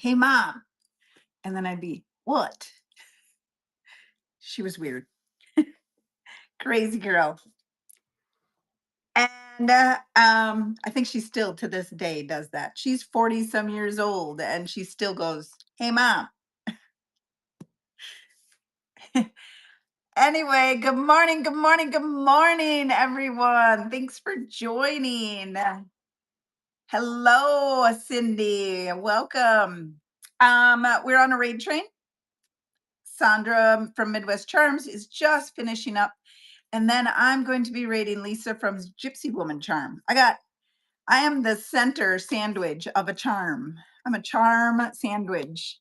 "Hey, mom." And then I'd be, "What?" She was weird. Crazy girl. And I think she still to this day does that. She's 40 some years old and she still goes, "Hey, mom." Anyway, good morning, good morning, good morning, everyone. Thanks for joining. Hello, Cindy. Welcome. We're on a raid train. Sandra from Midwest Charms is just finishing up. And then I'm going to be rating Lisa from Gypsy Woman Charm. I am the center sandwich of a charm. I'm a charm sandwich.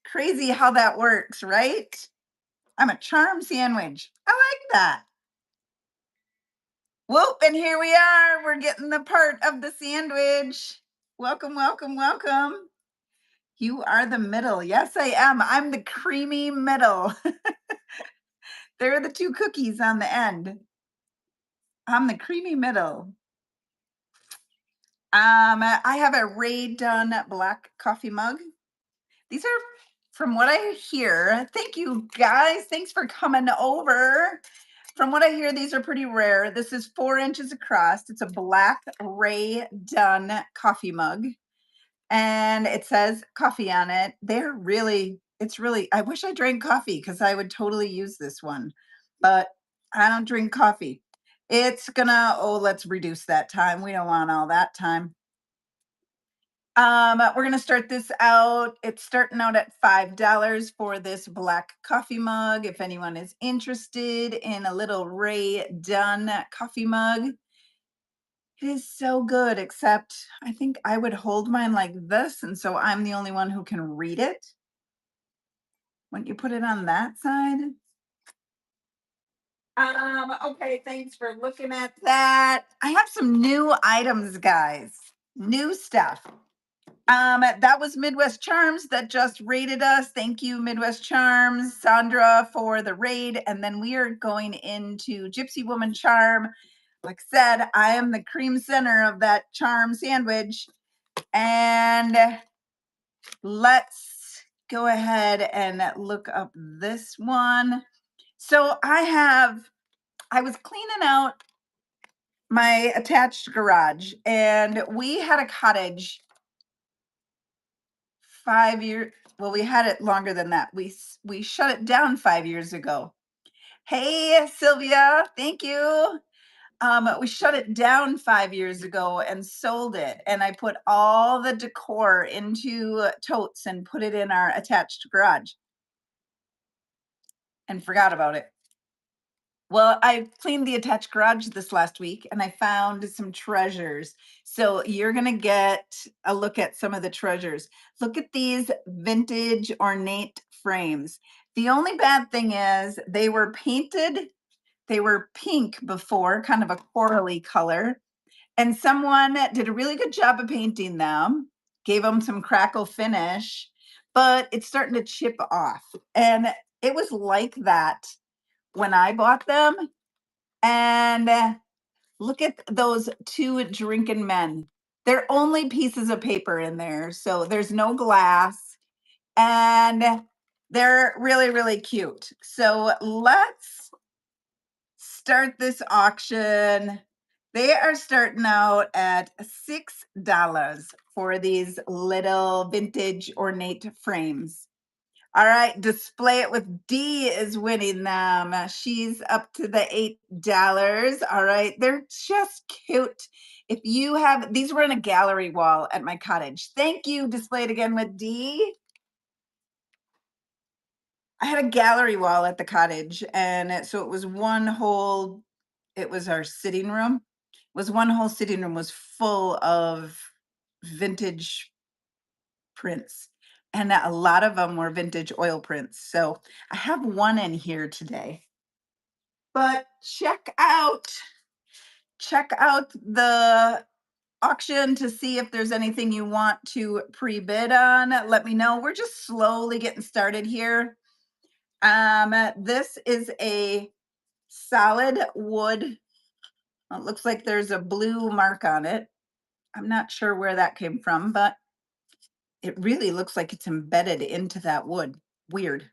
Crazy how that works, right? I'm a charm sandwich. I like that. Whoop, and here we are. We're getting the part of the sandwich. Welcome, welcome, welcome. You are the middle. Yes, I am. I'm the creamy middle. There are the two cookies on the end. I'm the creamy middle. I have a Rae Dunn black coffee mug. These are, from what I hear, thank you guys. Thanks for coming over. From what I hear, these are pretty rare. This is 4 inches across. It's a black Rae Dunn coffee mug. And it says coffee on it. I wish I drank coffee because I would totally use this one. But I don't drink coffee. Let's reduce that time. We don't want all that time. We're gonna start this out. It's starting out at $5 for this black coffee mug. If anyone is interested in a little Rae Dunn coffee mug, it is so good, except I think I would hold mine like this, and so I'm the only one who can read it. Wouldn't you put it on that side? Okay, thanks for looking at that. I have some new items, guys. New stuff. That was Midwest Charms that just raided us. Thank you, Midwest Charms, Sandra, for the raid. And then we are going into Gypsy Woman Charm. Like I said, I am the cream center of that charm sandwich. And let's go ahead and look up this one. So I was cleaning out my attached garage, and we had a cottage 5 years. Well, we had it longer than that. We shut it down 5 years ago. Hey, Sylvia, thank you. We shut it down 5 years ago and sold it. And I put all the decor into totes and put it in our attached garage and forgot about it. Well, I cleaned the attached garage this last week and I found some treasures. So you're going to get a look at some of the treasures. Look at these vintage ornate frames. The only bad thing is they were painted, they were pink before, kind of a corally color. And someone did a really good job of painting them, gave them some crackle finish, but it's starting to chip off. And it was like that when I bought them. And look at those two drinking men. They're only pieces of paper in there, so there's no glass, and they're really, really cute. So let's start this auction. They are starting out at $6 for these little vintage ornate frames. All right, display it with D is winning them. She's up to the $8. All right, they're just cute. If you have these were in a gallery wall at my cottage. Thank you. Display it again with D. I had a gallery wall at the cottage, and so it was it was our sitting room. It was one whole sitting room was full of vintage prints, and a lot of them were vintage oil prints. So I have one in here today. But check out the auction to see if there's anything you want to pre-bid on. Let me know. We're just slowly getting started here. This is a solid wood. It looks like there's a blue mark on it. I'm not sure where that came from, but it really looks like it's embedded into that wood. Weird.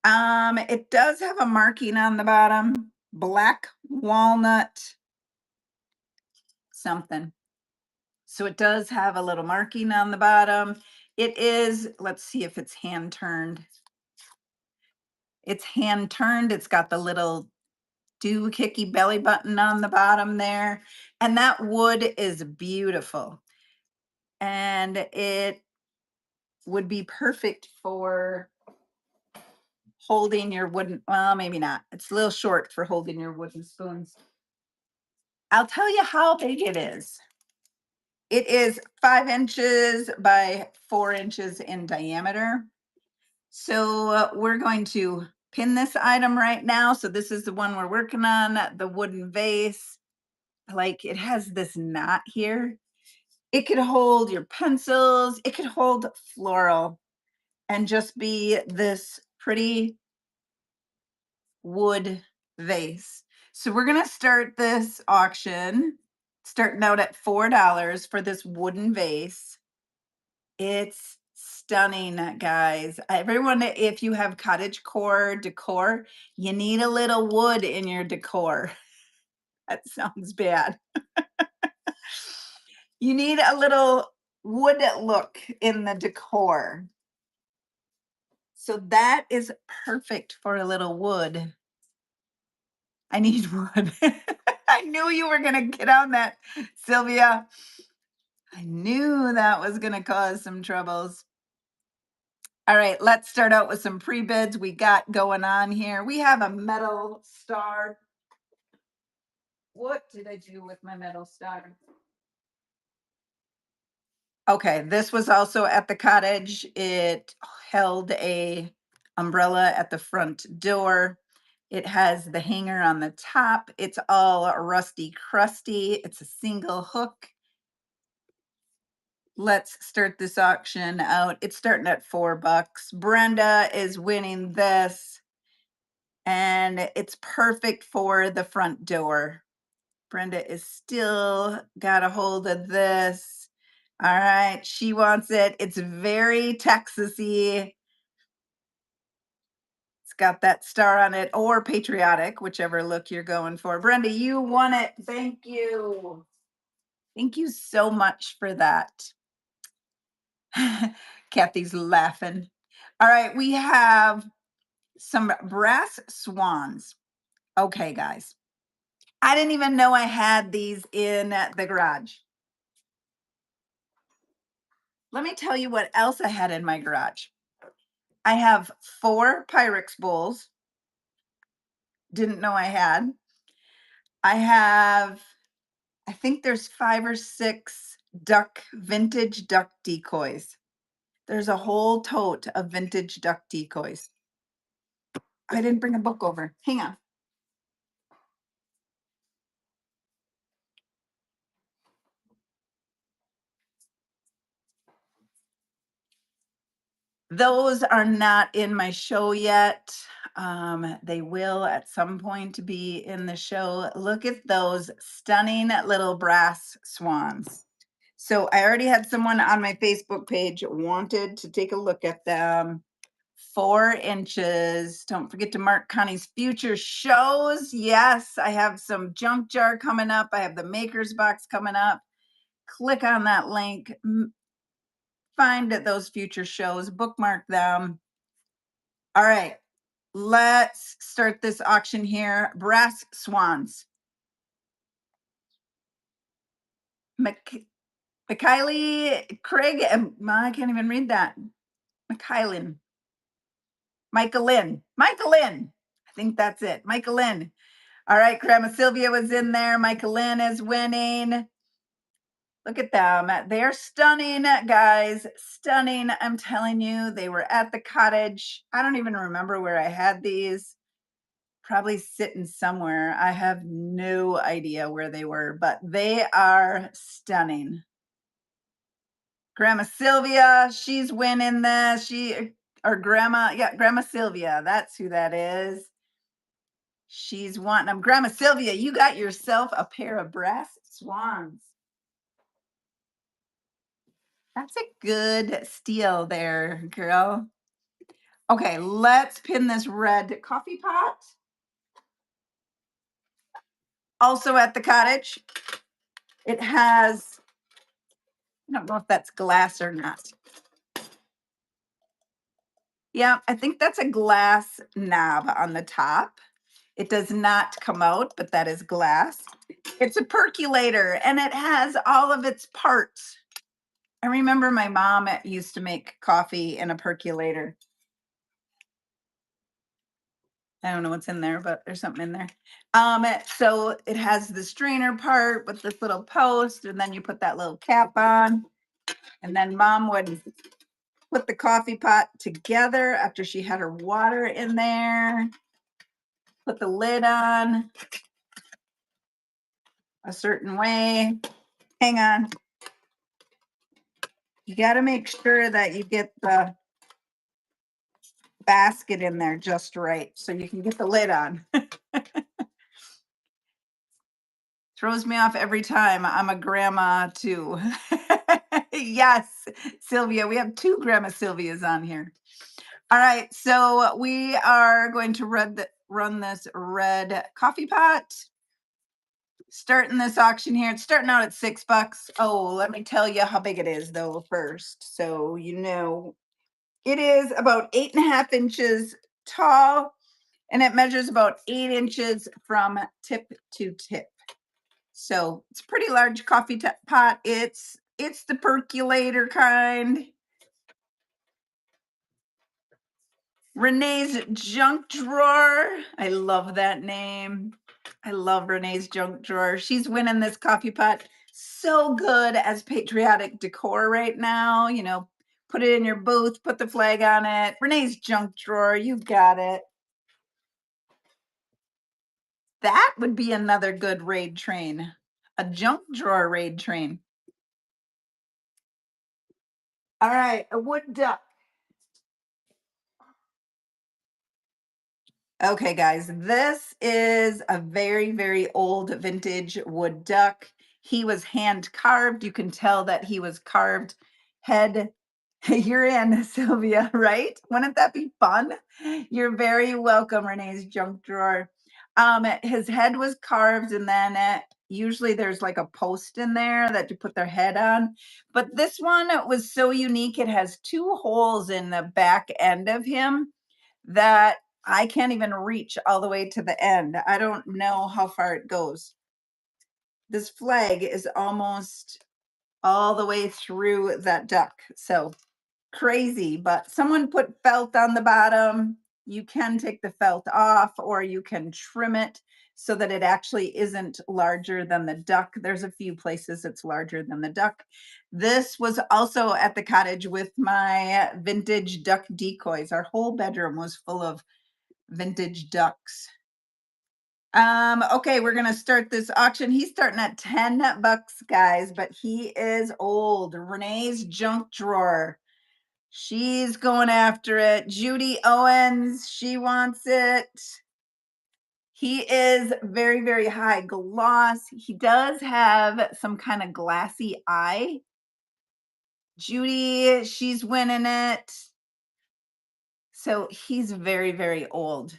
It does have a marking on the bottom, black walnut something. So it does have a little marking on the bottom. It is, let's see if it's hand turned. It's hand turned. It's got the little doohickey belly button on the bottom there. And that wood is beautiful. And it would be perfect for holding your wooden, well, maybe not. It's a little short for holding your wooden spoons. I'll tell you how big it is. It is 5 inches by 4 inches in diameter. So we're going to pin this item right now. So this is the one we're working on, the wooden vase. Like it has this knot here. It could hold your pencils. It could hold floral and just be this pretty wood vase. So we're going to start this auction starting out at $4 for this wooden vase. It's stunning, guys. Everyone, if you have cottage core decor, you need a little wood in your decor. That sounds bad. You need a little wood look in the decor. So that is perfect for a little wood. I need wood. I knew you were going to get on that, Sylvia. I knew that was going to cause some troubles. All right, let's start out with some pre-bids we got going on here. We have a metal star. What did I do with my metal star? Okay, this was also at the cottage. It held a umbrella at the front door. It has the hanger on the top. It's all rusty crusty. It's a single hook. Let's start this auction out. It's starting at $4. Brenda is winning this, and it's perfect for the front door. Brenda is still got a hold of this. All right, she wants it. It's very Texasy. It's got that star on it, or patriotic, whichever look you're going for. Brenda, you won it. Thank you. Thank you so much for that. Kathy's laughing. All right, we have some brass swans. Okay, guys. I didn't even know I had these in the garage. Let me tell you what else I had in my garage. I have 4 Pyrex bowls. Didn't know I had. I have, I think there's 5 or 6 vintage duck decoys. There's a whole tote of vintage duck decoys. I didn't bring a book over. Hang on. Those are not in my show yet. They will at some point be in the show. Look at those stunning little brass swans. So I already had someone on my Facebook page wanted to take a look at them. 4 inches. Don't forget to mark Connie's future shows. Yes, I have some junk jar coming up. I have the Maker's Box coming up. Click on that link. Find those future shows, bookmark them. All right, let's start this auction here. Brass swans. McKaylee Craig, I can't even read that. McKaylin. Michaelin. Michaelin. I think that's it. Michaelin. All right, Grandma Sylvia was in there. Michaelin is winning. Look at them. They're stunning, guys. Stunning. I'm telling you, they were at the cottage. I don't even remember where I had these. Probably sitting somewhere. I have no idea where they were, but they are stunning. Grandma Sylvia, she's winning this. Grandma Sylvia, that's who that is. She's wanting them. Grandma Sylvia, you got yourself a pair of brass swans. That's a good steal there, girl. Okay, let's pin this red coffee pot. Also at the cottage, it has, I don't know if that's glass or not. Yeah, I think that's a glass knob on the top. It does not come out, but that is glass. It's a percolator and it has all of its parts. I remember my mom used to make coffee in a percolator. I don't know what's in there, but there's something in there. So it has the strainer part with this little post, and then you put that little cap on, and then mom would put the coffee pot together after she had her water in there, put the lid on a certain way. Hang on. You got to make sure that you get the basket in there just right so you can get the lid on. Throws me off every time. I'm a grandma too. Yes, Sylvia. We have two Grandma Sylvias on here. All right, so we are going to run this red coffee pot. Starting this auction here. It's starting out at $6. Oh, let me tell you how big it is though first. So you know, it is about 8.5 inches tall, and it measures about 8 inches from tip to tip. So it's a pretty large coffee pot. It's the percolator kind. Renee's Junk Drawer. I love that name. I love Renee's Junk Drawer. She's winning this coffee pot so good as patriotic decor right now. You know, put it in your booth, put the flag on it. Renee's Junk Drawer, you got it. That would be another good raid train. A junk drawer raid train. All right, a wood duck. Okay, guys, this is a very, very old vintage wood duck. He was hand carved. You can tell that he was carved head. You're in, Sylvia, right? Wouldn't that be fun? You're very welcome, Renee's Junk Drawer. His head was carved, and then usually there's like a post in there that you put their head on. But this one was so unique. It has two holes in the back end of him that I can't even reach all the way to the end. I don't know how far it goes. This flag is almost all the way through that duck. So crazy, but someone put felt on the bottom. You can take the felt off or you can trim it so that it actually isn't larger than the duck. There's a few places it's larger than the duck. This was also at the cottage with my vintage duck decoys. Our whole bedroom was full of vintage ducks. Okay, we're gonna start this auction. He's starting at $10, guys, but he is old. Renee's Junk Drawer. She's going after it. Judy Owens, she wants it. He is very, very high gloss. He does have some kind of glassy eye. Judy, she's winning it. So he's very, very old.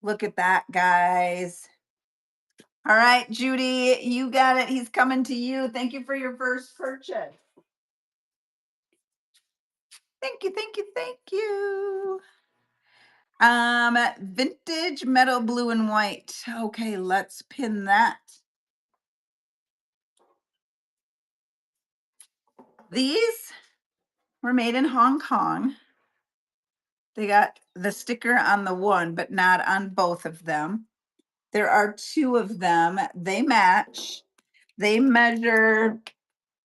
Look at that, guys. All right, Judy, you got it. He's coming to you. Thank you for your first purchase. Thank you, thank you, thank you. Vintage metal blue and white. Okay, let's pin that. These were made in Hong Kong. They got the sticker on the one, but not on both of them. There are two of them. They match. They measure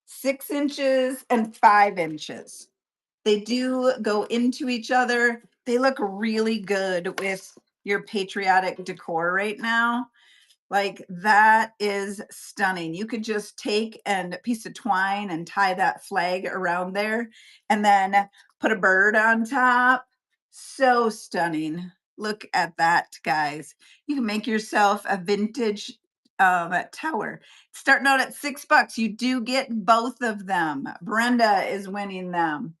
6 inches and 5 inches. They do go into each other. They look really good with your patriotic decor right now. Like that is stunning. You could just take a piece of twine and tie that flag around there and then put a bird on top. So stunning. Look at that, guys. You can make yourself a vintage tower. Starting out at $6. You do get both of them. Brenda is winning them.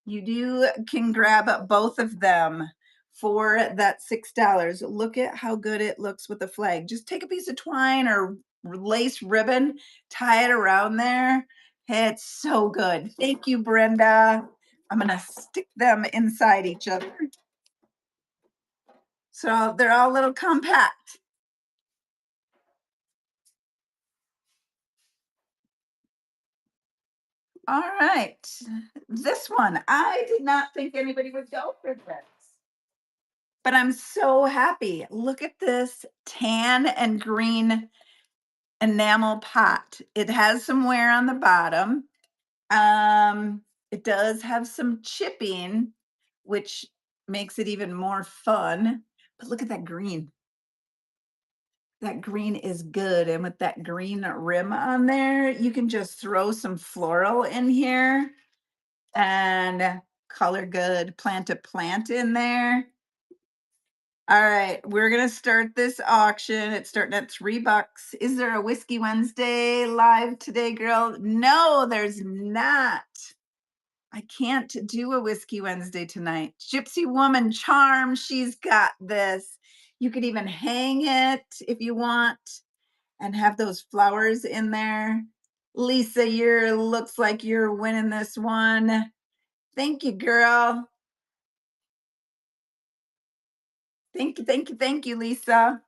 You can grab both of them for that $6. Look at how good it looks with the flag. Just take a piece of twine or lace ribbon, tie it around there. It's so good. Thank you, Brenda. I'm going to stick them inside each other. So they're all a little compact. All right. This one, I did not think anybody would go for this, but I'm so happy. Look at this tan and green enamel pot. It has some wear on the bottom. It does have some chipping, which makes it even more fun. But look at that green. That green is good. And with that green rim on there, you can just throw some floral in here and color good, plant a plant in there. All right, we're gonna start this auction. It's starting at $3. Is there a Whiskey Wednesday live today, girl? No, there's not. I can't do a Whiskey Wednesday tonight. Gypsy Woman Charm, she's got this. You could even hang it if you want and have those flowers in there. Lisa, looks like you're winning this one. Thank you, girl. Thank you, Lisa.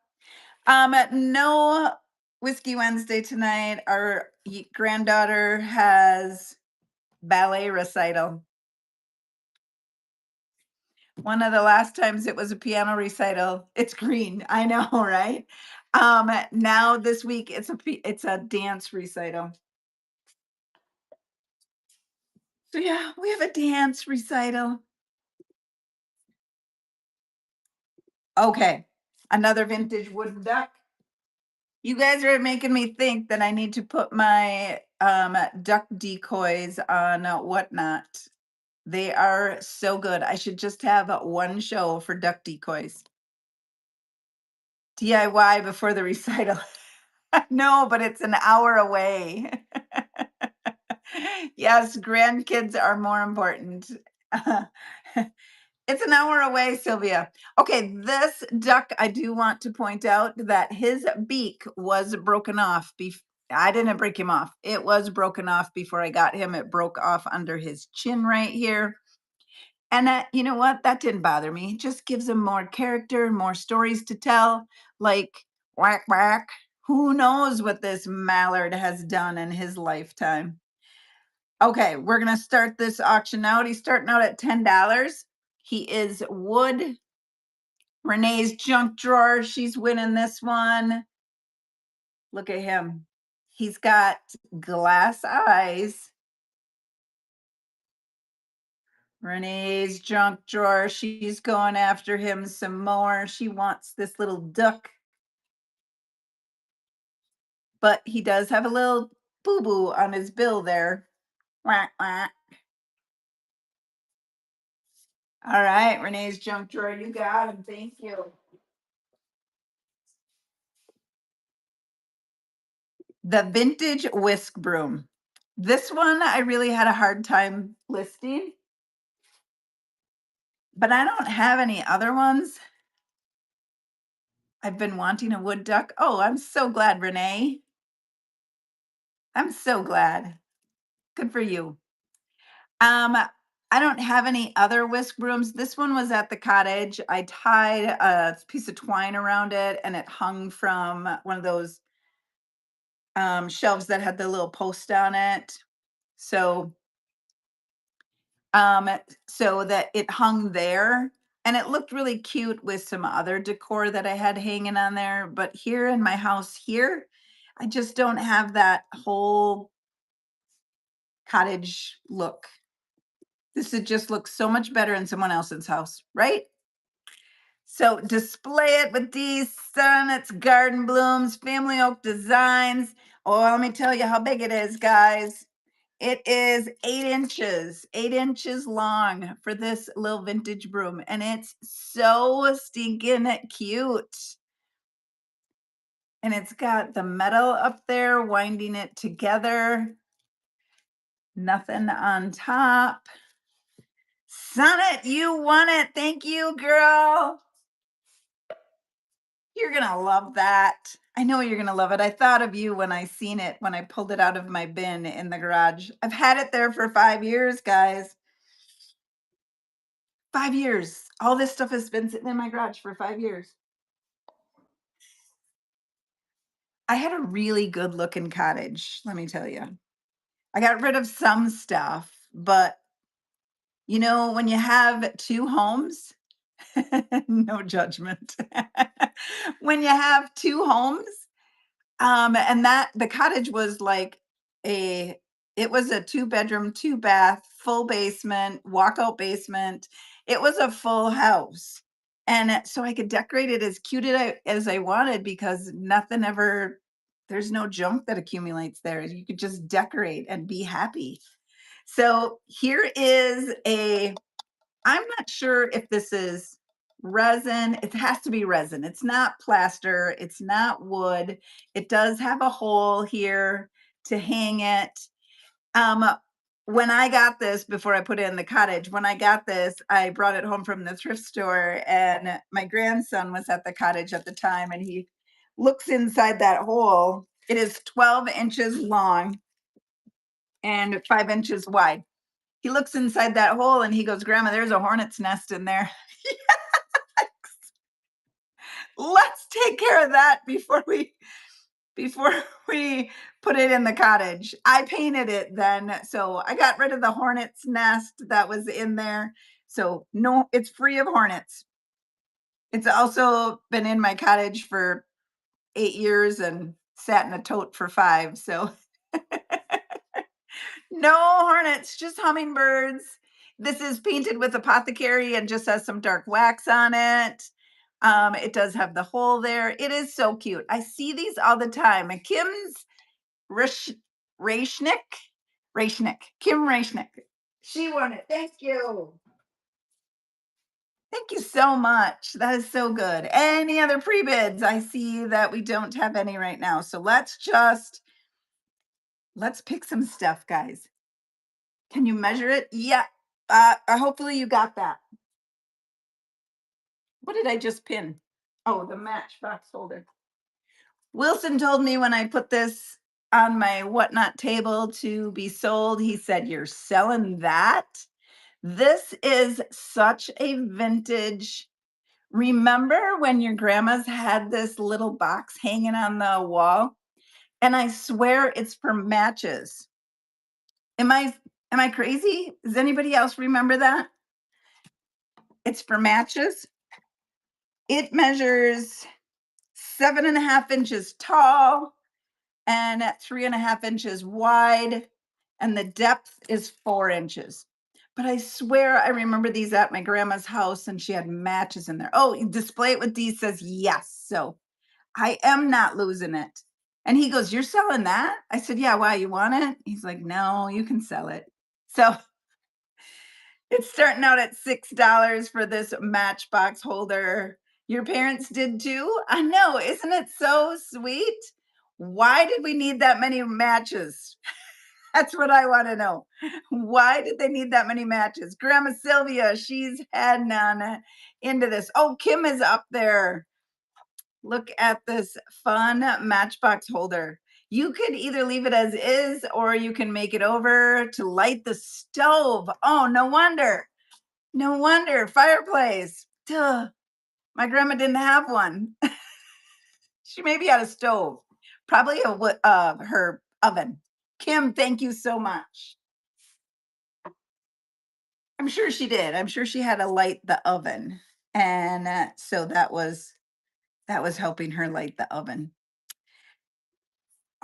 No Whiskey Wednesday tonight. Our granddaughter has ballet recital. One of the last times it was a piano recital. It's green. I know, right? Now this week it's a dance recital. So yeah, we have a dance recital. Okay, another vintage wooden duck. You guys are making me think that I need to put my duck decoys on Whatnot. They are so good. I should just have one show for duck decoys. DIY before the recital. No, but it's an hour away. Yes, grandkids are more important. It's an hour away, Sylvia. Okay, this duck, I do want to point out that his beak was broken off. I didn't break him off. It was broken off before I got him. It broke off under his chin right here. And you know what? That didn't bother me. It just gives him more character, more stories to tell. Like, whack, whack. Who knows what this mallard has done in his lifetime? Okay, we're going to start this auction out. He's starting out at $10. He is wood. Renee's junk drawer. She's winning this one. Look at him. He's got glass eyes. Renee's junk drawer. She's going after him some more. She wants this little duck. But he does have a little boo-boo on his bill there. Quack, quack. All right, Renee's junk drawer. You got him. Thank you. The vintage whisk broom. This one I really had a hard time listing, but I don't have any other ones. I've been wanting a wood duck. Oh, I'm so glad, Renee. I'm so glad. Good for you. I don't have any other whisk brooms. This one was at the cottage. I tied a piece of twine around it and it hung from one of those shelves that had the little post on it. So so that it hung there and it looked really cute with some other decor that I had hanging on there. But here in my house here, I just don't have that whole cottage look. This would just look so much better in someone else's house, right? So display it with these Sonnets Garden Blooms, Family Oak Designs. Oh, let me tell you how big it is, guys. It is 8 inches long for this little vintage broom, and it's so stinking cute. and it's got the metal up there winding it together. Nothing on top. Sonnet, you won it. Thank you, girl. You're gonna love that. I know you're gonna love it. I thought of you when I seen it, when I pulled it out of my bin in the garage. I've had it there for 5 years, guys. 5 years. All this stuff has been sitting in my garage for 5 years. I had a really good looking cottage, let me tell you. I got rid of some stuff, but you know, when you have 2 homes, no judgment. When you have 2 homes, and that the cottage was like a it was a 2-bedroom, 2-bath, full basement, walkout basement. It was a full house. And so I could decorate it as cute as I wanted because nothing ever there's no junk that accumulates there. You could just decorate and be happy. So here is a I'm not sure if this is resin. It has to be resin. It's not plaster. It's not wood. It does have a hole here to hang it. Um, when I got this, before I put it in the cottage, when I got this, I brought it home from the thrift store, and my grandson was at the cottage at the time, and he looks inside that hole. It is 12 inches long and 5 inches wide. He looks inside that hole and he goes, Grandma, there's a hornet's nest in there. Let's take care of that before we put it in the cottage. I painted it then, so I got rid of the hornet's nest that was in there. So no, it's free of hornets. It's also been in my cottage for 8 years and sat in a tote for 5. So no hornets, just hummingbirds. This is painted with apothecary and just has some dark wax on it. It does have the hole there. It is so cute. I see these all the time. And Kim's Rish Rashnick, Kim Rashnick. She won it. Thank you. Thank you so much. That is so good. Any other pre-bids? I see that we don't have any right now. So let's pick some stuff, guys. Can you measure it? Yeah. Hopefully you got that. What did I just pin? Oh, the matchbox holder. Wilson told me when I put this on my whatnot table to be sold, he said, You're selling that? This is such a vintage. Remember when your grandmas had this little box hanging on the wall? And I swear it's for matches. Am I am I crazy? Does anybody else remember that? It's for matches. It measures 7.5 inches tall and at 3.5 inches wide, and the depth is 4 inches. But I swear I remember these at my grandma's house, and she had matches in there. Oh, display it with these says yes. So I am not losing it. And he goes, You're selling that? I said, Yeah, why? You want it? He's like, No, you can sell it. So it's starting out at $6 for this matchbox holder. Your parents did too? I know. Isn't it so sweet? Why did we need that many matches? That's what I want to know. Why did they need that many matches? Grandma Sylvia, she's heading on into this. Oh, Kim is up there. Look at this fun matchbox holder. You could either leave it as is or you can make it over to light the stove. Oh, no wonder. No wonder. Fireplace. Duh. My grandma didn't have one. She maybe had a stove. Probably her oven. Kim, thank you so much. I'm sure she did. I'm sure she had to light the oven. And so that was helping her light the oven.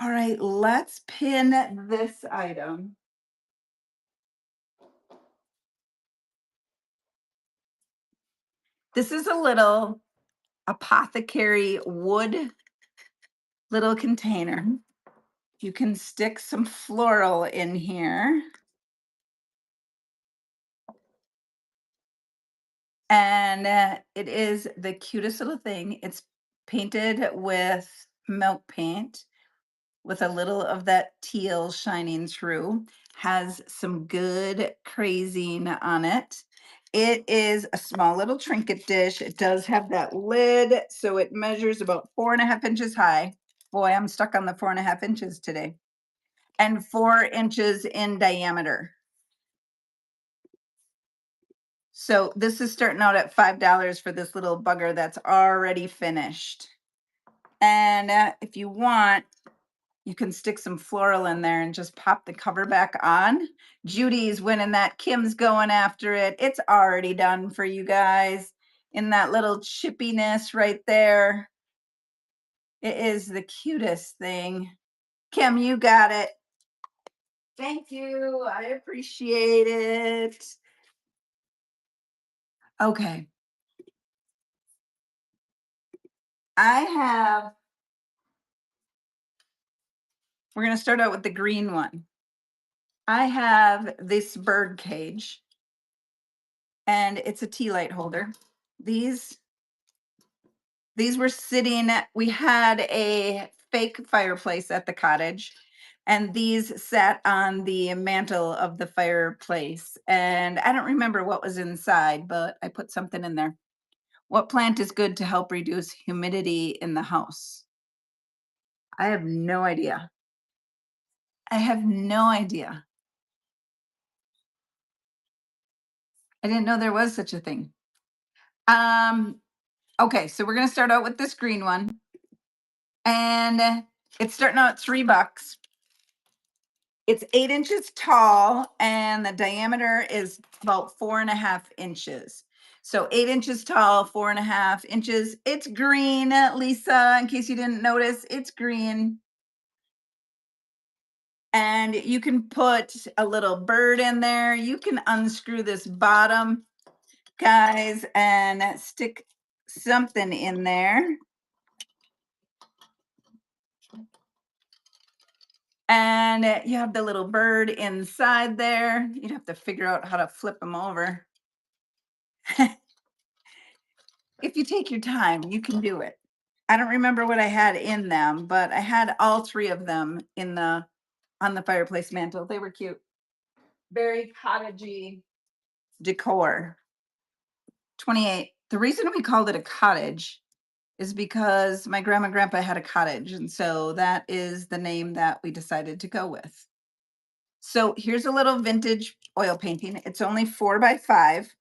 All right, let's pin this item. This is a little apothecary wood little container. You can stick some floral in here. And it is the cutest little thing. It's painted with milk paint with a little of that teal shining through. Has some good crazing on it. It is a small little trinket dish. It does have that lid, so it measures about 4.5 inches high. Boy, I'm stuck on the 4.5 inches today. And 4 inches in diameter. So this is starting out at $5 for this little bugger that's already finished. And if you want, you can stick some floral in there and just pop the cover back on. Judy's winning that. Kim's going after it. It's already done for you guys in that little chippiness right there. It is the cutest thing. Kim, you got it. Thank you. I appreciate it. Okay. We're going to start out with the green one. I have this bird cage, and it's a tea light holder. These were sitting, we had a fake fireplace at the cottage, and these sat on the mantle of the fireplace. And I don't remember what was inside, but I put something in there. What plant is good to help reduce humidity in the house? I have no idea. I have no idea. I didn't know there was such a thing. Um, okay, so we're gonna start out with this green one. And it's starting out at $3. It's 8 inches tall, and the diameter is about 4.5 inches. So 8 inches tall, 4.5 inches. It's green, Lisa, in case you didn't notice, it's green. And you can put a little bird in there. You can unscrew this bottom, guys, and stick something in there. And you have the little bird inside there. You'd have to figure out how to flip them over. If you take your time, you can do it. I don't remember what I had in them, but I had all three of them in the on the fireplace mantle. They were cute. Very cottagey decor. 28. The reason we called it a cottage is because my grandma and grandpa had a cottage, and so that is the name that we decided to go with. So here's a little vintage oil painting. It's only 4 by 5.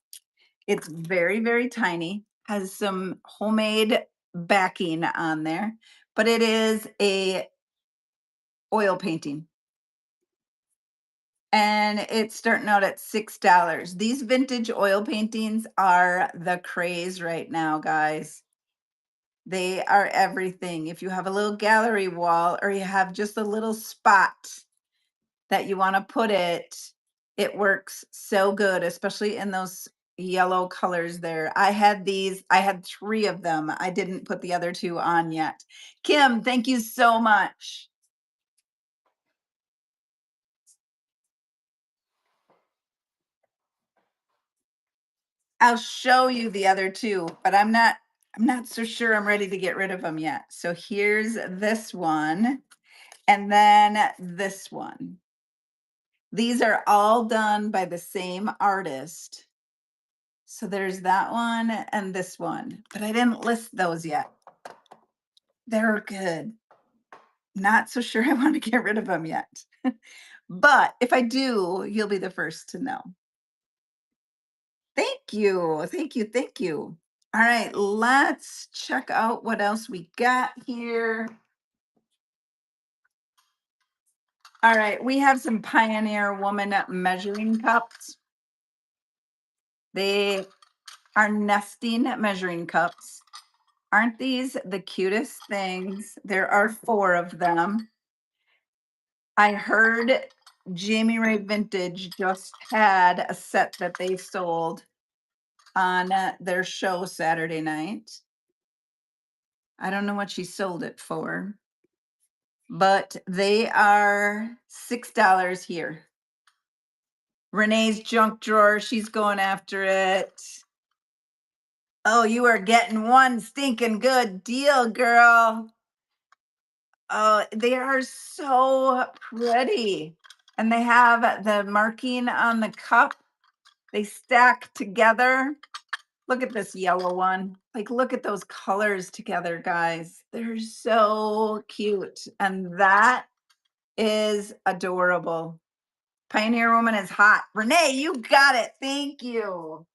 It's very, very tiny, has some homemade backing on there, but it is a oil painting. And it's starting out at $6. These vintage oil paintings are the craze right now, guys. They are everything. If you have a little gallery wall or you have just a little spot that you want to put it, it works so good, especially in those yellow colors there. I had 3 of them. I didn't put the other 2 on yet. Kim, thank you so much. I'll show you the other 2, but I'm not so sure I'm ready to get rid of them yet. So here's this one, and then this one. These are all done by the same artist. So there's that one and this one, but I didn't list those yet. They're good. Not so sure I want to get rid of them yet. But if I do, you'll be the first to know. Thank you. Thank you. Thank you. All right, let's check out what else we got here. All right, we have some Pioneer Woman measuring cups. They are nesting measuring cups. Aren't these the cutest things? There are 4 of them. I heard Jamie Ray Vintage just had a set that they sold on their show Saturday night. I don't know what she sold it for, but they are $6 here. Renee's junk drawer, she's going after it. Oh, you are getting one stinking good deal, girl. Oh, they are so pretty. And they have the marking on the cup. They stack together. Look at this yellow one. Like, look at those colors together, guys. They're so cute. And that is adorable. Pioneer Woman is hot. Renee, you got it. Thank you.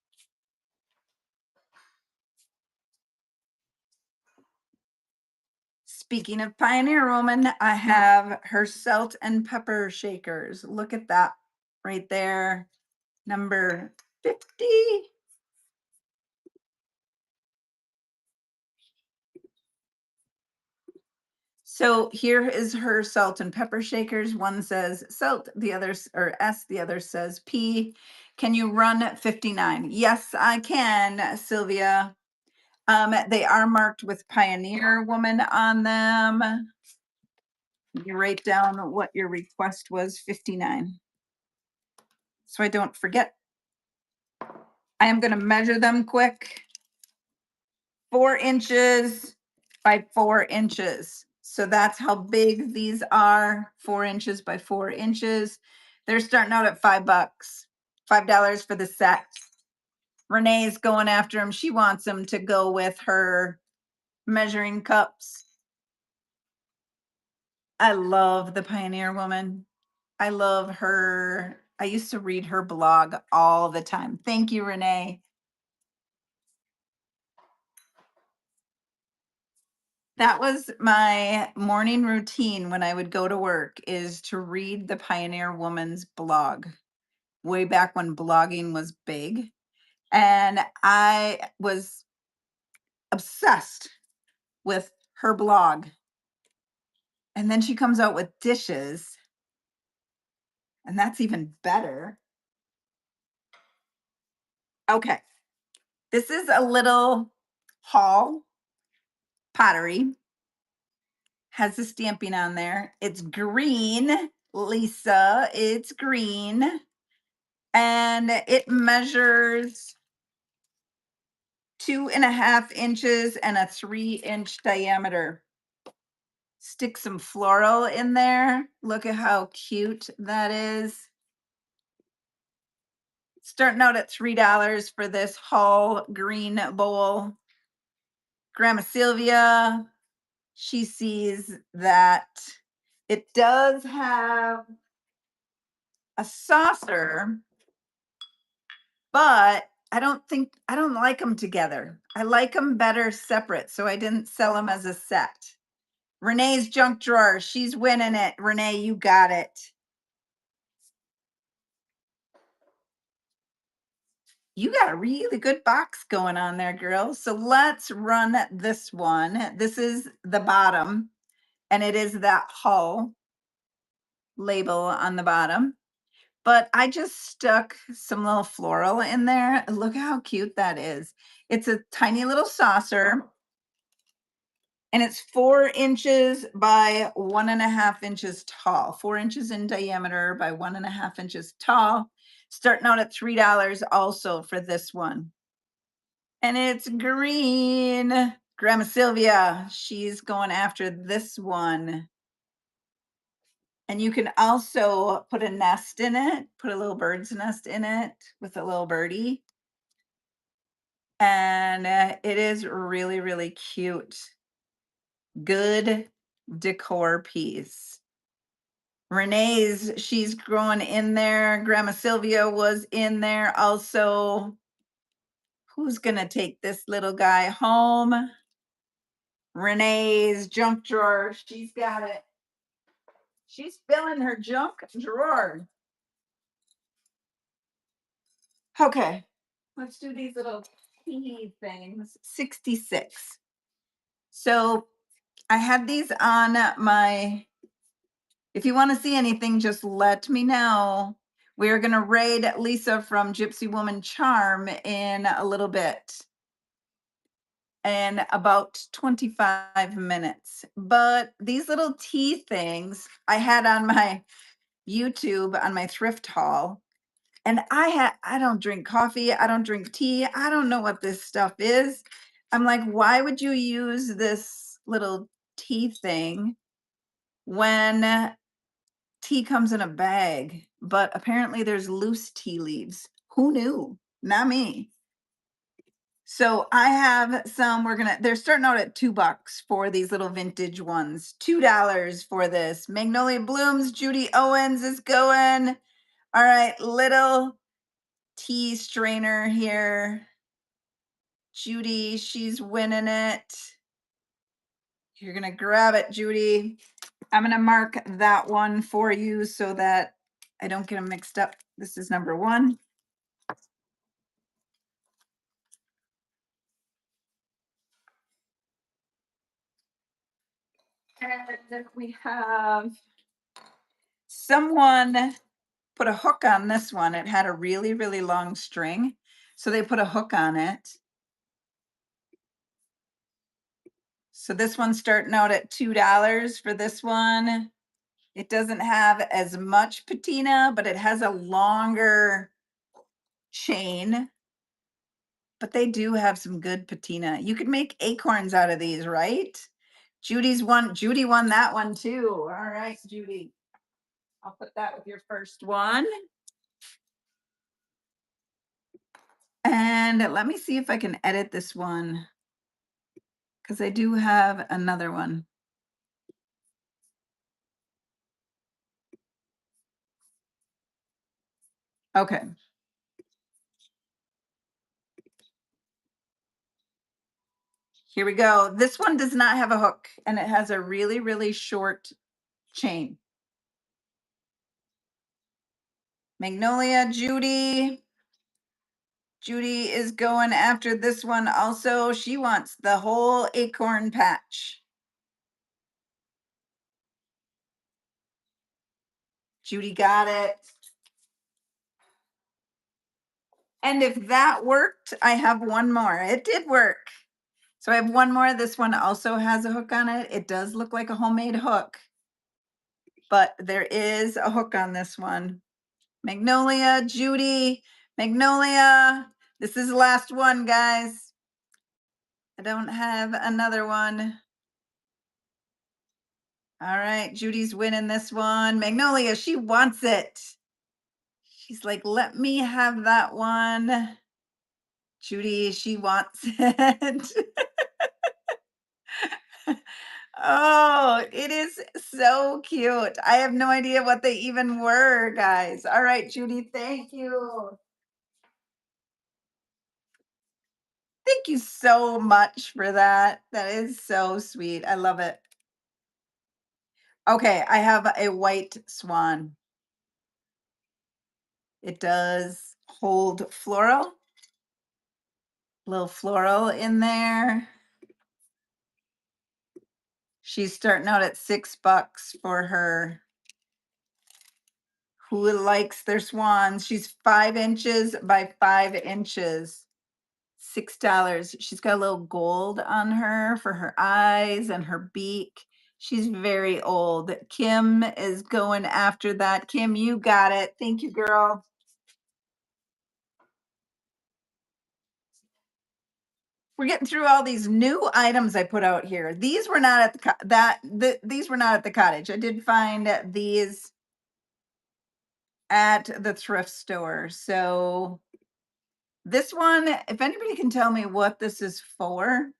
Speaking of Pioneer Woman, I have her salt and pepper shakers. Look at that right there. Number 50. So here is her salt and pepper shakers. One says salt, the other or S, the other says P. Can you run 59? Yes, I can, Sylvia. They are marked with Pioneer Woman on them. You write down what your request was, 59. So I don't forget. I am going to measure them quick. 4 inches by 4 inches. So that's how big these are. 4 inches by 4 inches. They're starting out at $5. $5 for the set. Renee's going after them. She wants them to go with her measuring cups. I love the Pioneer Woman. I love her. I used to read her blog all the time. Thank you, Renee. That was my morning routine when I would go to work, is to read the Pioneer Woman's blog way back when blogging was big. And I was obsessed with her blog. And then she comes out with dishes, and that's even better. Okay. This is a little Hall pottery, has the stamping on there. It's green, Lisa. It's green. And it measures 2.5 inches and a 3-inch diameter. Stick some floral in there. Look at how cute that is. Starting out at $3 for this Hall green bowl. Grandma Sylvia, she sees that it does have a saucer, but I don't like them together. I like them better separate, so I didn't sell them as a set. Renee's junk drawer, she's winning it. Renee, you got it. You got a really good box going on there, girl. So let's run this one. This is the bottom, and it is that Hull label on the bottom. But I just stuck some little floral in there. Look how cute that is. It's a tiny little saucer, and it's 4 inches by 1.5 inches tall. 4 inches in diameter by 1.5 inches tall. Starting out at $3 also for this one. And it's green. Grandma Sylvia, she's going after this one. And you can also put a nest in it, put a little bird's nest in it with a little birdie. And it is really, really cute. Good decor piece. Renee's, she's growing in there. Grandma Sylvia was in there also. Who's going to take this little guy home? Renee's junk drawer. She's got it. She's filling her junk drawer. Okay, let's do these little teeny things. 66. So I had these on my, if you want to see anything, just let me know. We're going to raid Lisa from Gypsy Woman Charm in a little bit, in about 25 minutes. But these little tea things I had on my YouTube on my thrift haul. And I don't drink coffee, I don't drink tea, I don't know what this stuff is. I'm like, why would you use this little tea thing? when tea comes in a bag, but apparently there's loose tea leaves. Who knew? Not me. So I have some, they're starting out at $2 for these little vintage ones. $2 for this. Magnolia Blooms, Judy Owens is going. All right, little tea strainer here. Judy, she's winning it. You're gonna grab it, Judy. I'm gonna mark that one for you so that I don't get them mixed up. This is number one. And then we have someone put a hook on this one. It had a really, really long string. So they put a hook on it. So this one's starting out at $2 for this one. It doesn't have as much patina, but it has a longer chain. But they do have some good patina. You could make acorns out of these, right? Judy won that one too. All right, Judy. I'll put that with your first one. And let me see if I can edit this one, because I do have another one. Okay. Here we go. This one does not have a hook, and it has a really, really short chain. Magnolia, Judy. Judy is going after this one also. She wants the whole acorn patch. Judy got it. And if that worked, I have one more. It did work. So I have one more. This one also has a hook on it. It does look like a homemade hook, but there is a hook on this one. Magnolia, Judy, Magnolia. This is the last one, guys. I don't have another one. All right, Judy's winning this one. Magnolia, she wants it. She's like, let me have that one. Judy, she wants it. Oh, it is so cute. I have no idea what they even were, guys. All right, Judy, thank you. Thank you so much for that. That is so sweet. I love it. Okay, I have a white swan. It does hold floral, little floral in there. She's starting out at $6 for her. Who likes their swans? She's 5 inches by 5 inches. $6. She's got a little gold on her for her eyes and her beak. She's very old. Kim is going after that. Kim, you got it. Thank you, girl. We're getting through all these new items I put out here. These were not at these were not at the cottage. I did find these at the thrift store. So this one, if anybody can tell me what this is for,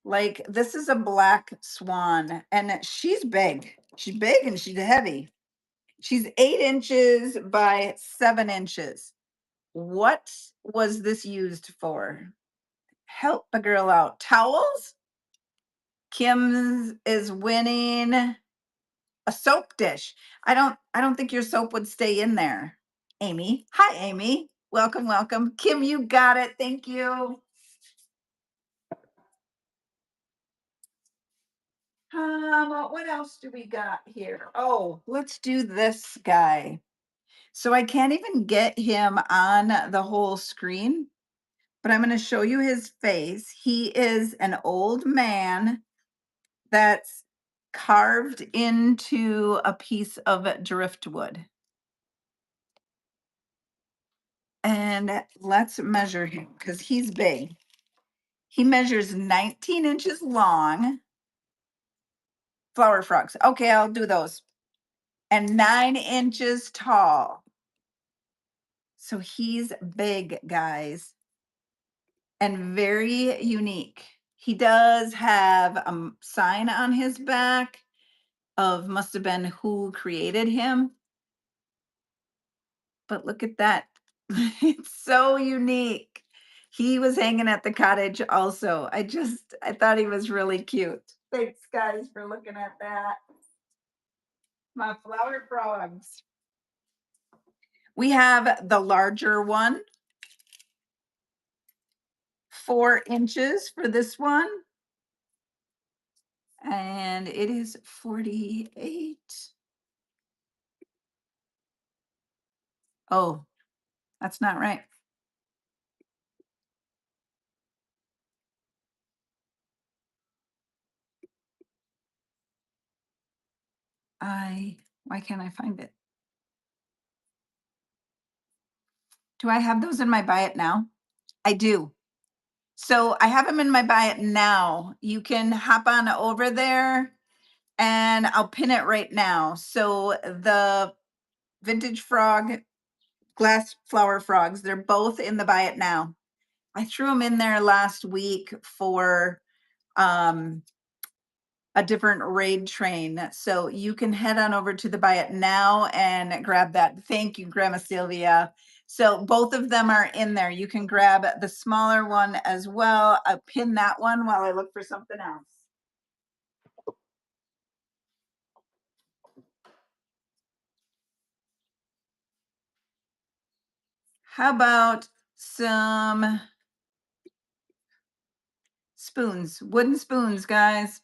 like this is a black swan and she's big. She's big and she's heavy. She's 8 inches by 7 inches. What was this used for? Help a girl out. Towels? Kim is winning a soap dish. I don't think your soap would stay in there. Amy. Hi, Amy. Welcome, welcome. Kim, you got it. Thank you. What else do we got here? Oh, let's do this guy. So I can't even get him on the whole screen, but I'm going to show you his face. He is an old man that's carved into a piece of driftwood. And let's measure him because he's big. He measures 19 inches long. flower frogs. Okay, I'll do those. And 9 inches tall. So he's big, guys, and very unique. He does have a sign on his back of must have been who created him. But look at that. It's so unique. He was hanging at the cottage also. I thought he was really cute. Thanks, guys, for looking at that. My flower frogs. We have the larger one, 4 inches for this one. And it is 48. Oh, that's not right. Why can't I find it? Do I have those in my buy it now? I do. So I have them in my buy it now. You can hop on over there and I'll pin it right now. So the vintage frog, glass flower frogs, they're both in the buy it now. I threw them in there last week for a different raid train. So you can head on over to the buy it now and grab that. Thank you, Grandma Sylvia. So both of them are in there. You can grab the smaller one as well. I'll pin that one while I look for something else. How about some spoons, wooden spoons, guys?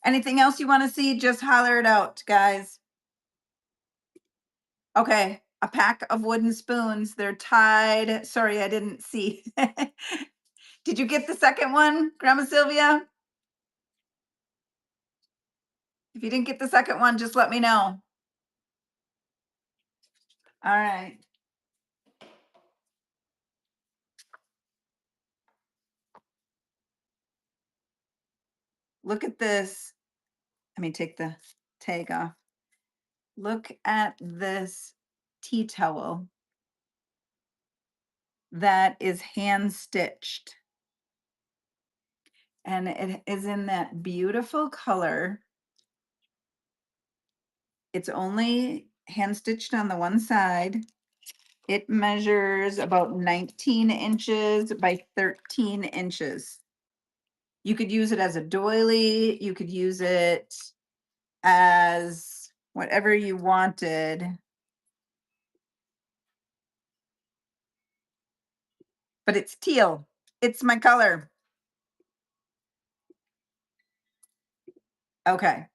Anything else you want to see? Just holler it out, guys. Okay, a pack of wooden spoons. They're tied. Sorry, I didn't see. Did you get the second one, Grandma Sylvia? If you didn't get the second one, just let me know. All right. Look at this. Let me take the tag off. Look at this tea towel that is hand stitched. And it is in that beautiful color. It's only hand stitched on the one side. It measures about 19 inches by 13 inches. You could use it as a doily. You could use it as whatever you wanted. But it's teal. It's my color. Okay.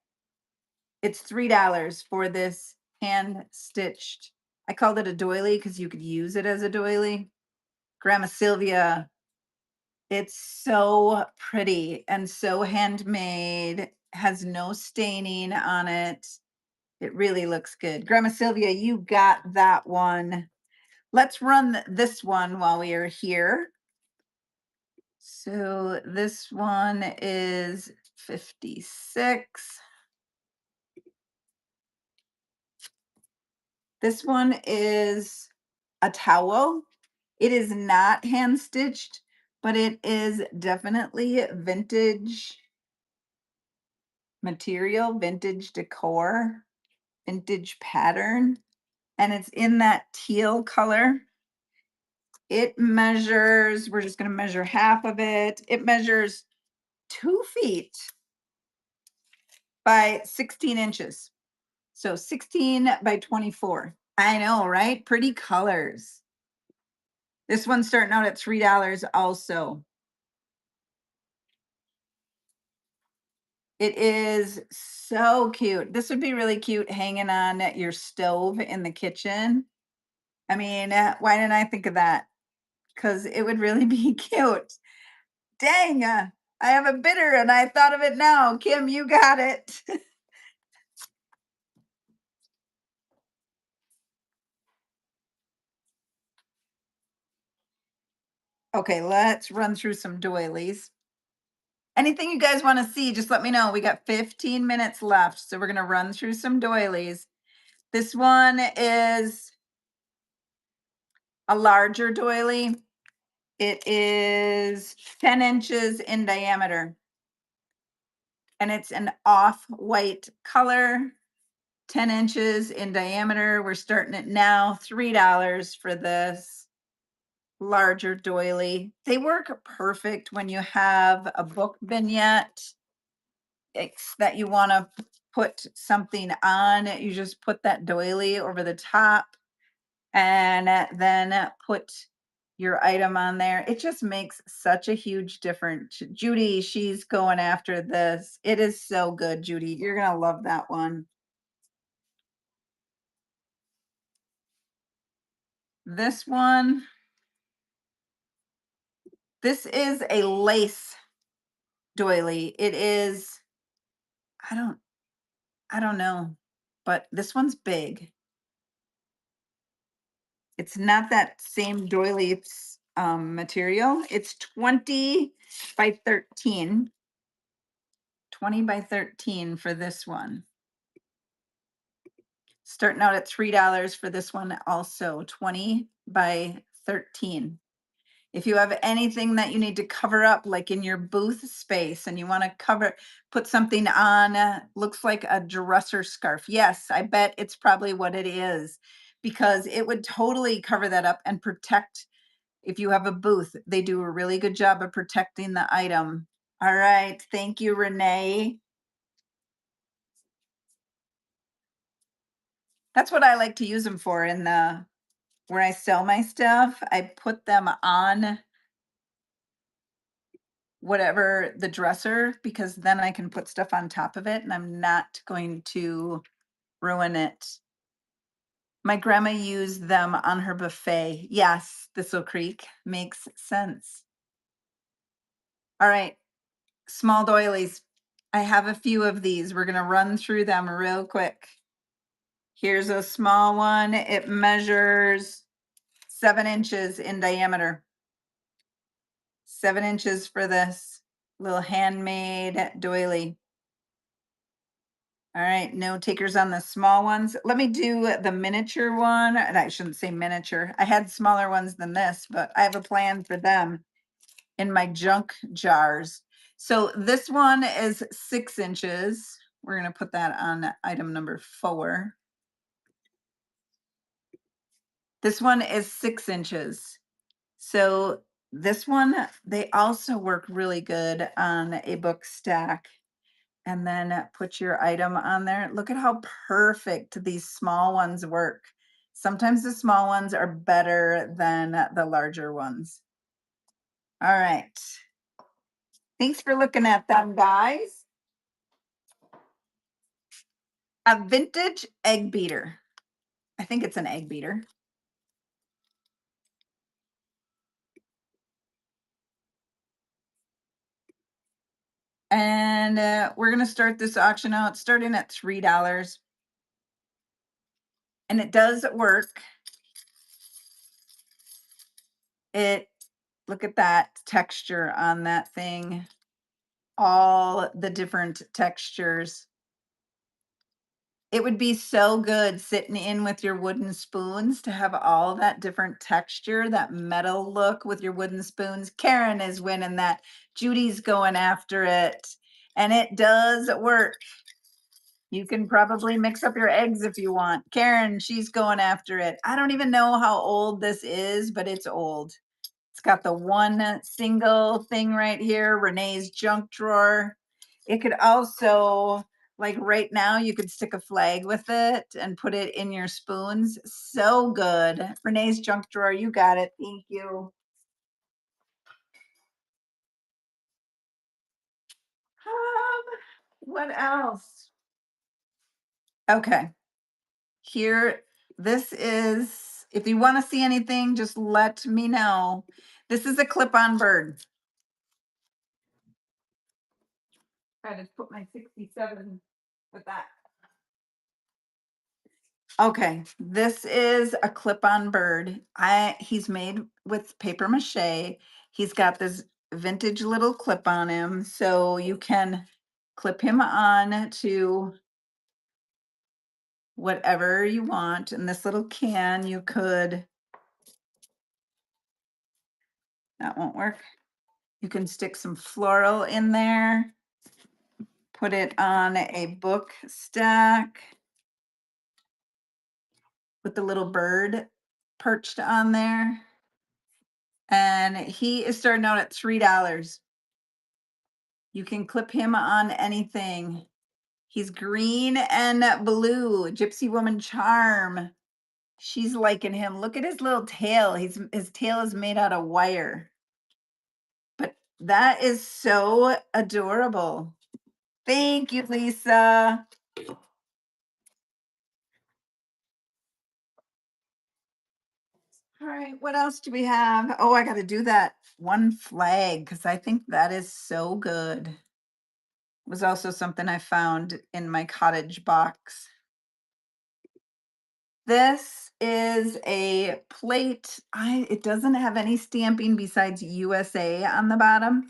It's $3 for this hand stitched. I called it a doily because you could use it as a doily. Grandma Sylvia, it's so pretty and so handmade, has no staining on it. It really looks good. Grandma Sylvia, you got that one. Let's run this one while we are here. So this one is 56. This one is a towel. It is not hand stitched, but it is definitely vintage material, vintage decor, vintage pattern, and it's in that teal color. It measures, we're just going to measure half of it. It measures 2 feet by 16 inches. So 16 by 24. I know, right? Pretty colors. This one's starting out at $3 also. It is so cute. This would be really cute hanging on your stove in the kitchen. I mean, why didn't I think of that? Because it would really be cute. Dang, I have a bidder and I thought of it now. Kim, you got it. Okay, let's run through some doilies. Anything you guys want to see, just let me know. We got 15 minutes left, so we're going to run through some doilies. This one is a larger doily. It is 10 inches in diameter, and it's an off-white color, 10 inches in diameter. We're starting it now, $3 for this larger doily. They work perfect when you have a book vignette that you want to put something on. You just put that doily over the top and then put your item on there. It just makes such a huge difference. Judy, she's going after this. It is so good, Judy. You're going to love that one. This one, this is a lace doily. It is, I don't know, but this one's big. It's not that same doily material. It's 20 by 13. 20 by 13 for this one. Starting out at $3 for this one also, 20 by 13. If you have anything that you need to cover up, like in your booth space, and you want to put something on, looks like a dresser scarf. Yes, I bet it's probably what it is, because it would totally cover that up and protect. If you have a booth, they do a really good job of protecting the item. All right, thank you, Renee. That's what I like to use them for where I sell my stuff. I put them on whatever the dresser, because then I can put stuff on top of it and I'm not going to ruin it. My grandma used them on her buffet. Yes, Thistle Creek makes sense. All right, small doilies. I have a few of these. We're going to run through them real quick. Here's a small one. It measures 7 inches in diameter. 7 inches for this little handmade doily. All right, no takers on the small ones. Let me do the miniature one. And I shouldn't say miniature. I had smaller ones than this, but I have a plan for them in my junk jars. So this one is 6 inches. We're going to put that on item number 4. This one is 6 inches. So this one, they also work really good on a book stack. And then put your item on there. Look at how perfect these small ones work. Sometimes the small ones are better than the larger ones. All right. Thanks for looking at them, guys. A vintage egg beater. I think it's an egg beater. And we're going to start this auction out starting at $3. And it does work. Look at that texture on that thing. All the different textures. It would be so good sitting in with your wooden spoons to have all that different texture, that metal look with your wooden spoons. Karen is winning that. Judy's going after it. And it does work. You can probably mix up your eggs if you want. Karen, she's going after it. I don't even know how old this is, but it's old. It's got the one single thing right here, Renee's junk drawer. It could also, like right now, you could stick a flag with it and put it in your spoons. So good. Renee's junk drawer, you got it. Thank you. What else? Okay. Here, this is, if you want to see anything, just let me know. This is a clip-on bird. I just put my 67 with that. Okay, this is a clip-on bird. He's made with paper mache. He's got this vintage little clip on him, so you can clip him on to whatever you want. In this little can, you could, that won't work. You can stick some floral in there, put it on a book stack with the little bird perched on there. And he is starting out at $3. You can clip him on anything. He's green and blue. Gypsy Woman Charm. She's liking him. Look at his little tail. His tail is made out of wire. But that is so adorable. Thank you, Lisa. All right, what else do we have? Oh, I got to do that one flag because I think that is so good. It was also something I found in my cottage box. This is a plate. It doesn't have any stamping besides USA on the bottom,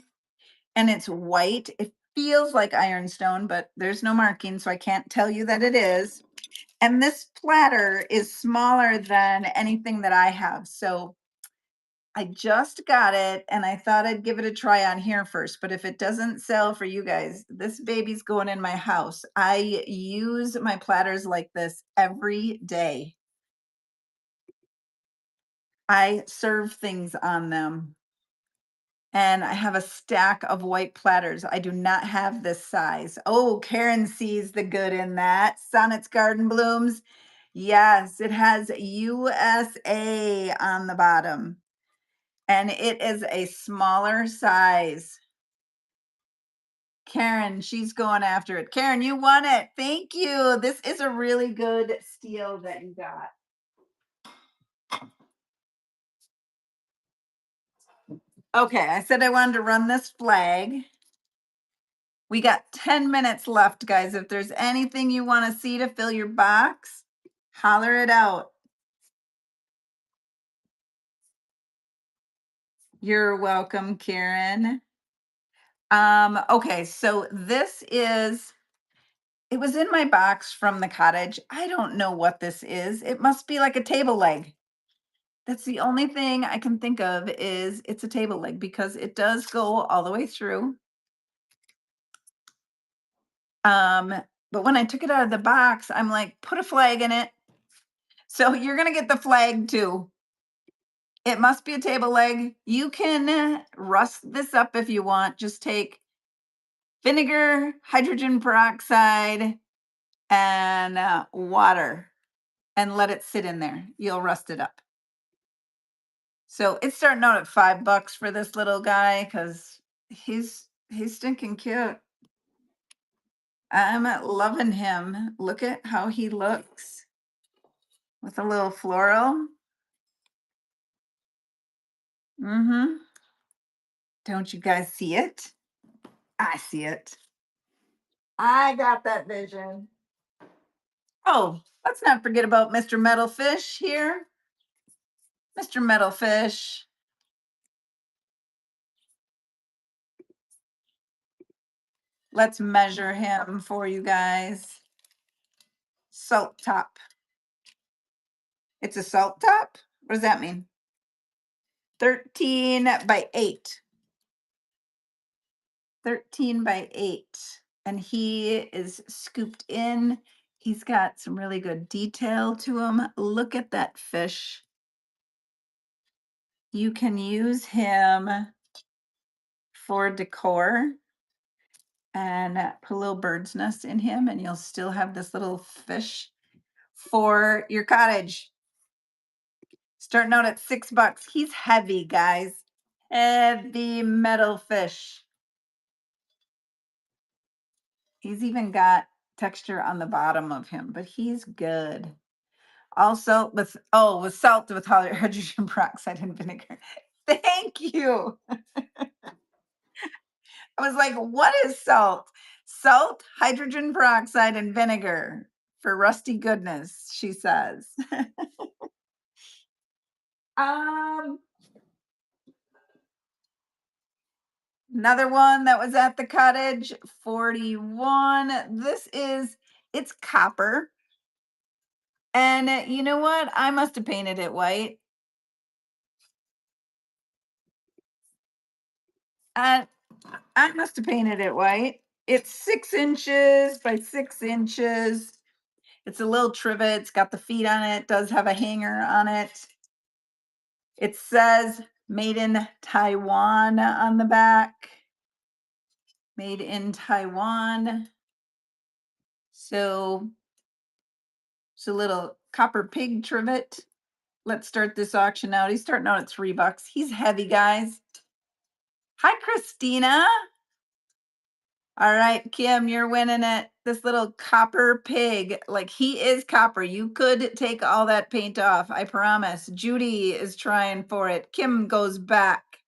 and it's white. It feels like ironstone, but there's no marking, so I can't tell you that it is. And this platter is smaller than anything that I have. So I just got it and I thought I'd give it a try on here first. But if it doesn't sell for you guys, this baby's going in my house. I use my platters like this every day. I serve things on them. And I have a stack of white platters. I do not have this size. Oh, Karen sees the good in that. Sonnet's Garden Blooms. Yes, it has USA on the bottom. And it is a smaller size. Karen, she's going after it. Karen, you won it. Thank you. This is a really good steal that you got. Okay, I said I wanted to run this flag. We got 10 minutes left, guys. If there's anything you want to see to fill your box, holler it out. You're welcome, Karen. Okay, so it was in my box from the cottage. I don't know what this is. It must be like a table leg. That's the only thing I can think of is it's a table leg because it does go all the way through. But when I took it out of the box, I'm like, put a flag in it. So you're gonna get the flag too. It must be a table leg. You can rust this up if you want. Just take vinegar, hydrogen peroxide, and water and let it sit in there. You'll rust it up. So it's starting out at $5 for this little guy because he's stinking cute. I'm loving him. Look at how he looks with a little floral. Mm-hmm. Don't you guys see it? I see it. I got that vision. Oh, let's not forget about Mr. Metalfish here. Mr. Metalfish. Let's measure him for you guys. Salt top. It's a salt top? What does that mean? 13 by 8. 13 by 8. And he is scooped in. He's got some really good detail to him. Look at that fish. You can use him for decor and put a little bird's nest in him, and you'll still have this little fish for your cottage. Starting out at $6. He's heavy, guys. Heavy metal fish. He's even got texture on the bottom of him, but he's good. Also with salt with hydrogen peroxide and vinegar. Thank you. I was like, what is salt? Salt, hydrogen peroxide, and vinegar for rusty goodness, she says. um, Another one that was at the cottage, 41. It's copper. And you know what? I must have painted it white. Uh, I must have painted it white. It's 6 inches by 6 inches. It's a little trivet. It's got the feet on it. Does have a hanger on it. It says made in Taiwan on the back. Made in Taiwan. So it's a little copper pig trivet. Let's start this auction out. He's starting out at $3. He's heavy, guys. Hi, Christina. All right, Kim, you're winning it. This little copper pig, like he is copper. You could take all that paint off, I promise. Judy is trying for it. Kim goes back.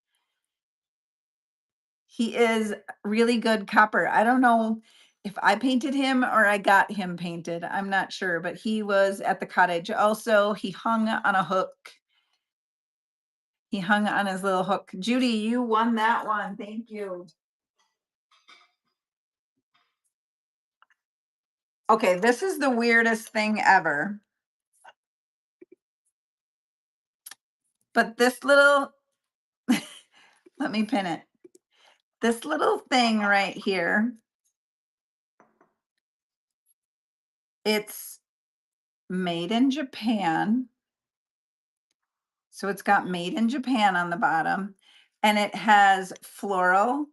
He is really good copper. I don't know if I painted him or I got him painted. I'm not sure, but he was at the cottage. Also, he hung on a hook. He hung on his little hook. Judy, you won that one. Thank you. Okay, this is the weirdest thing ever. But this little, let me pin it. This little thing right here, it's made in Japan. So it's got made in Japan on the bottom, and it has floral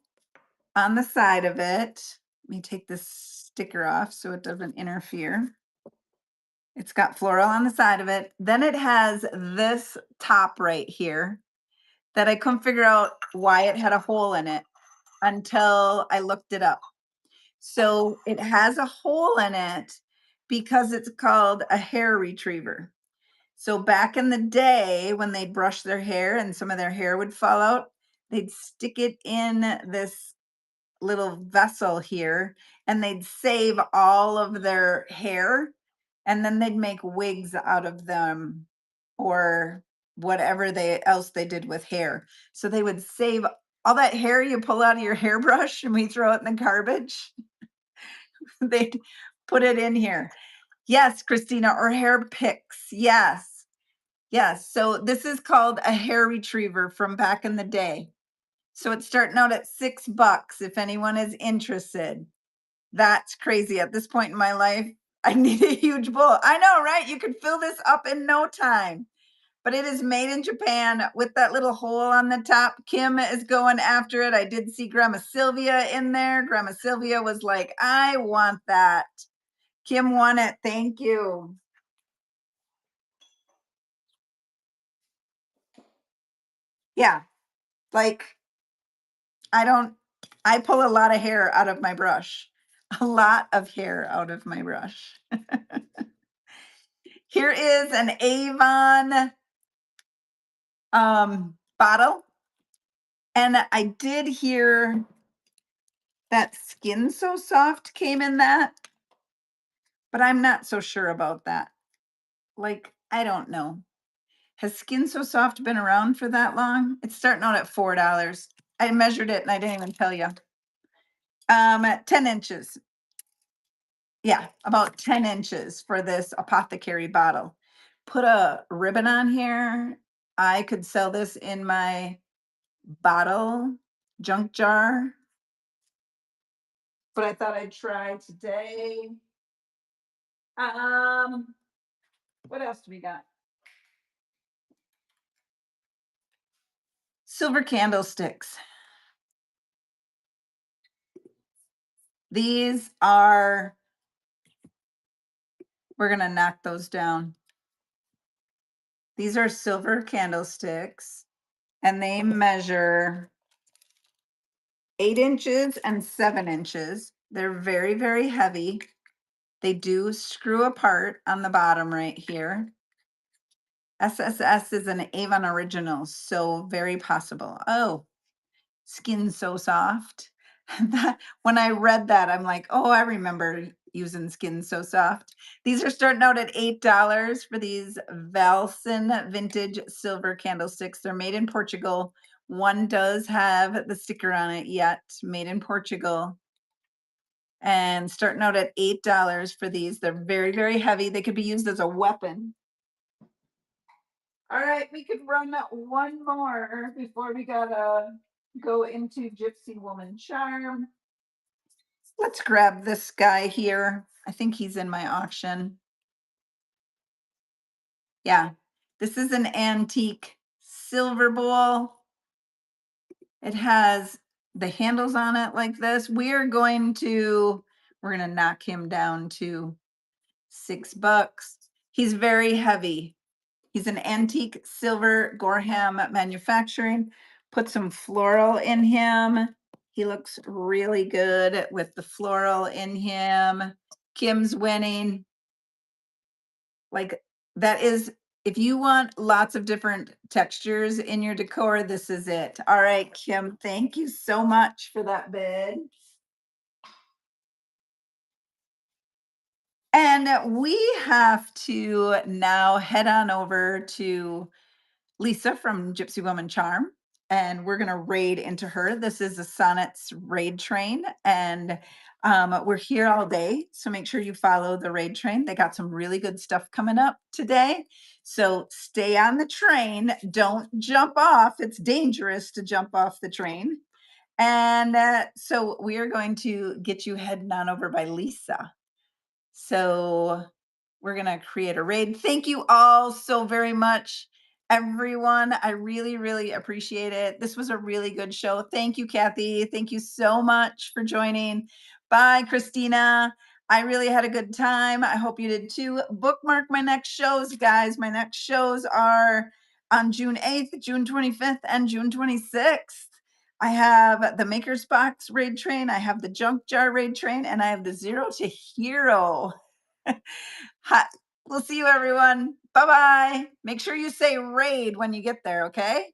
on the side of it. Let me take this sticker off so it doesn't interfere. It's got floral on the side of it. Then it has this top right here that I couldn't figure out why it had a hole in it until I looked it up. So it has a hole in it because it's called a hair retriever. So back in the day when they'd brush their hair and some of their hair would fall out, they'd stick it in this little vessel here and they'd save all of their hair and then they'd make wigs out of them or whatever else they did with hair. So they would save all that hair you pull out of your hairbrush and we throw it in the garbage. They'd put it in here. Yes, Christina, or hair picks. Yes. Yes. So this is called a hair retriever from back in the day. So it's starting out at $6 if anyone is interested. That's crazy. At this point in my life, I need a huge bowl. I know, right? You could fill this up in no time. But it is made in Japan with that little hole on the top. Kim is going after it. I did see Grandma Sylvia in there. Grandma Sylvia was like, I want that. Kim won it. Thank you. Yeah. Like, I pull a lot of hair out of my brush. A lot of hair out of my brush. Here is an Avon bottle. And I did hear that Skin So Soft came in that, but I'm not so sure about that. Like, I don't know. Has Skin So Soft been around for that long? It's starting out at $4. I measured it and I didn't even tell you. 10 inches. Yeah, about 10 inches for this apothecary bottle. Put a ribbon on here. I could sell this in my bottle junk jar, but I thought I'd try today. What else do we got? Silver candlesticks. These are, we're going to knock those down. These are silver candlesticks and they measure 8 inches and 7 inches. They're very, very heavy. They do screw apart on the bottom right here. SSS is an Avon original, so very possible. Oh, Skin So Soft. When I read that, I'm like, oh, I remember using Skin So Soft. These are starting out at $8 for these Valsin vintage silver candlesticks. They're made in Portugal, One does have the sticker on it yet, made in Portugal. And starting out at $8 for these. They're very, very heavy. They could be used as a weapon. All right, we could run one more before we gotta go into Gypsy Woman Charm. Let's grab this guy here. I think he's in my auction. Yeah, this is an antique silver bowl. It has the handles on it like this. We're gonna knock him down to $6. He's very heavy. He's an antique silver Gorham manufacturing. Put some floral in him. He looks really good with the floral in him. Kim's winning. Like that is, if you want lots of different textures in your decor, this is it. All right, Kim, thank you so much for that bid. And we have to now head on over to Lisa from Gypsy Woman Charm, and we're going to raid into her. This is a Sonnets raid train, and we're here all day. So make sure you follow the raid train. They got some really good stuff coming up today. So stay on the train. Don't jump off. It's dangerous to jump off the train. And so we are going to get you heading on over by Lisa. So we're going to create a raid. Thank you all so very much, everyone. I really, really appreciate it. This was a really good show. Thank you, Kathy. Thank you so much for joining. Bye, Christina. I really had a good time. I hope you did too. Bookmark my next shows, guys. My next shows are on June 8th, June 25th, and June 26th. I have the Maker's Box raid train, I have the Junk Jar raid train, and I have the Zero to Hero. We'll see you, everyone. Bye-bye. Make sure you say raid when you get there, okay?